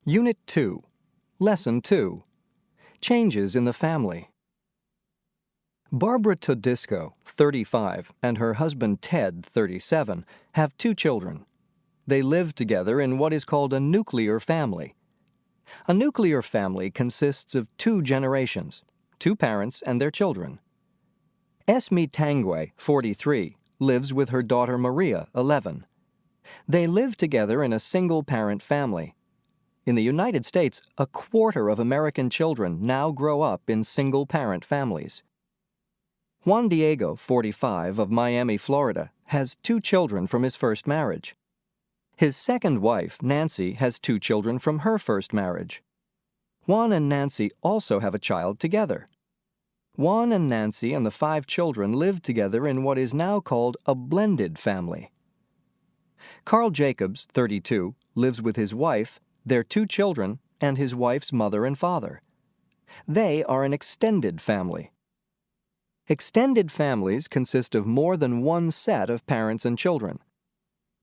Unit 2, Lesson 2, Changes in the Family. Barbara Todisco, 35, and her husband Ted, 37, have 2 children. They live together in what is called a nuclear family. A nuclear family consists of 2 generations, 2 parents and their children. Esme Tangwe, 43, lives with her daughter Maria, 11. They live together in a single-parent family. In the United States, a quarter of American children now grow up in single-parent families. Juan Diego, 45, of Miami, Florida, has 2 children from his first marriage. His second wife, Nancy, has 2 children from her first marriage. Juan and Nancy also have a child together. Juan and Nancy and the 5 children live together in what is now called a blended family. Carl Jacobs, 32, lives with his wife, their 2 children, and his wife's mother and father. They are an extended family. Extended families consist of more than one set of parents and children.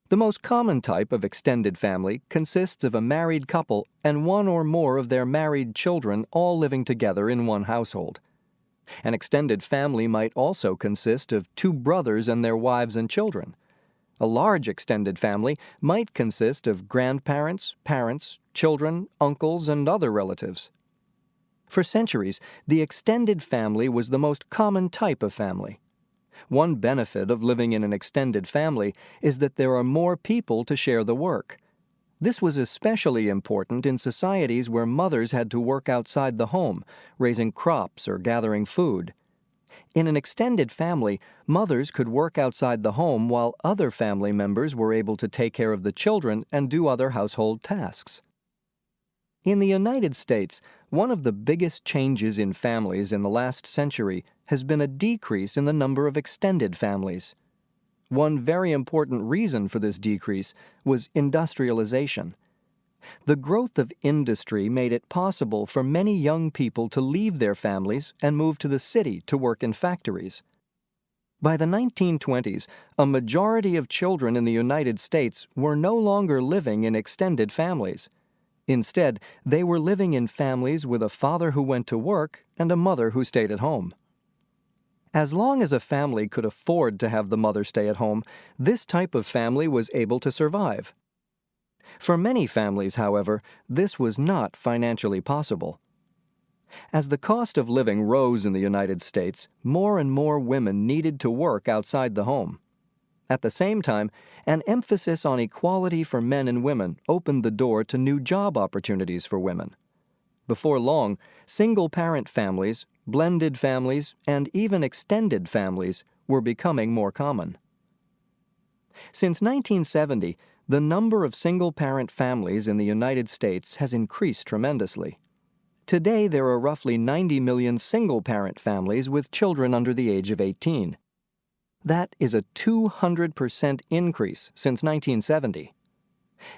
The most common type of extended family consists of a married couple and 1 or more of their married children all living together in one household. An extended family might also consist of 2 brothers and their wives and children. A large extended family might consist of grandparents, parents, children, uncles, and other relatives. For centuries, the extended family was the most common type of family. One benefit of living in an extended family is that there are more people to share the work. This was especially important in societies where mothers had to work outside the home, raising crops or gathering food. In an extended family, mothers could work outside the home while other family members were able to take care of the children and do other household tasks. In the United States, one of the biggest changes in families in the last century has been a decrease in the number of extended families. One very important reason for this decrease was industrialization. The growth of industry made it possible for many young people to leave their families and move to the city to work in factories. By the 1920s, a majority of children in the United States were no longer living in extended families. Instead, they were living in families with a father who went to work and a mother who stayed at home. As long as a family could afford to have the mother stay at home, this type of family was able to survive. For many families, however, this was not financially possible. As the cost of living rose in the United States, more and more women needed to work outside the home. At the same time, an emphasis on equality for men and women opened the door to new job opportunities for women. Before long, single-parent families, blended families, and even extended families were becoming more common. Since 1970, the number of single-parent families in the United States has increased tremendously. Today, there are roughly 90 million single-parent families with children under the age of 18. That is a 200% increase since 1970.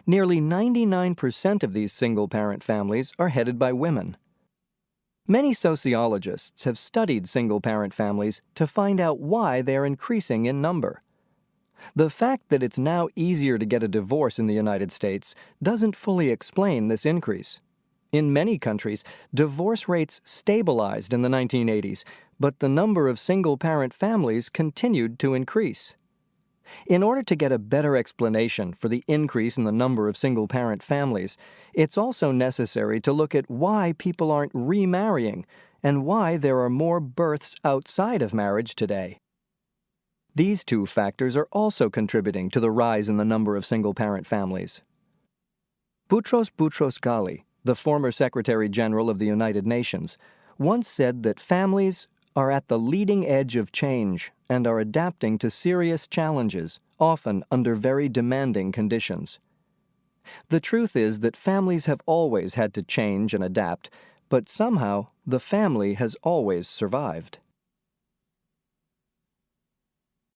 Nearly 99% of these single-parent families are headed by women. Many sociologists have studied single-parent families to find out why they are increasing in number. The fact that it's now easier to get a divorce in the United States doesn't fully explain this increase. In many countries, divorce rates stabilized in the 1980s, but the number of single-parent families continued to increase. In order to get a better explanation for the increase in the number of single-parent families, it's also necessary to look at why people aren't remarrying and why there are more births outside of marriage today. These 2 factors are also contributing to the rise in the number of single-parent families. Boutros Boutros-Ghali, the former Secretary General of the United Nations, once said that families are at the leading edge of change and are adapting to serious challenges, often under very demanding conditions. The truth is that families have always had to change and adapt, but somehow the family has always survived.